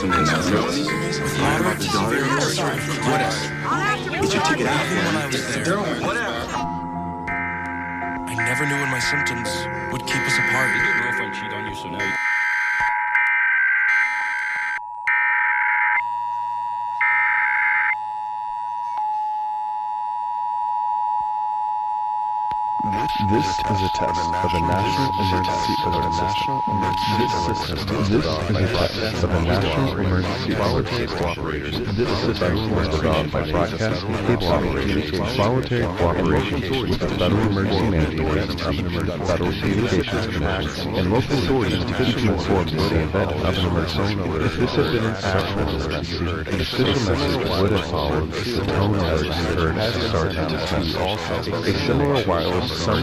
some announcements. Whatever. Get your ticket out When I was there, I never knew when my symptoms would keep us apart. Did your girlfriend cheat on you, so now you... This is a test of a national emergency alert system. This system is a test of a national emergency voluntary cooperators. This system was developed by broadcast and cable operators in voluntary cooperation with the Federal Emergency Management Agency, the Federal Communications Commission, and local authorities to keep you informed of the event of an emergency. If this had been an actual emergency, an official message would have followed the tone alert you heard at the start of this message. A similar wireless cell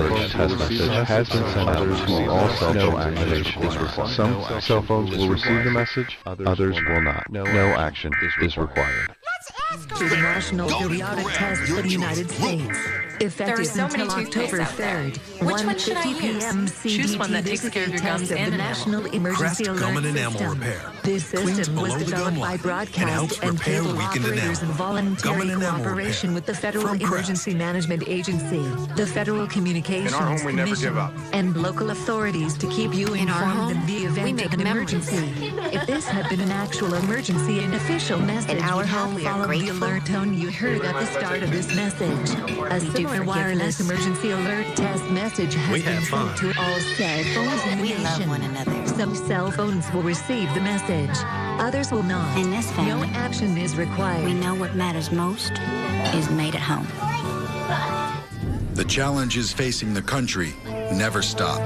phone test message has been sent out to all cell phone activation is required. Some cell phones will receive the message, others will not. No action is required. To the National Periodic Test for the United States. Effective until October 3rd, 1:50 p.m. Choose one that takes care of your gums and the National Emergency Alert Gum and Enamel System. Repair. This system was developed by broadcast and cable operators in voluntary cooperation with the Federal Emergency Management Agency, the Federal Communications Commission, and local authorities to keep you informed in the event of an emergency. If this had been an actual emergency and official message, In our would home, have we are followed the grateful. alert tone you heard at the start of this message. A similar wireless emergency alert test message has been sent to all cell phones in the We love nation. one another. Some cell phones will receive the message, others will not. In this No family, action is required. we know what matters most is made at home. The challenges facing the country never stop.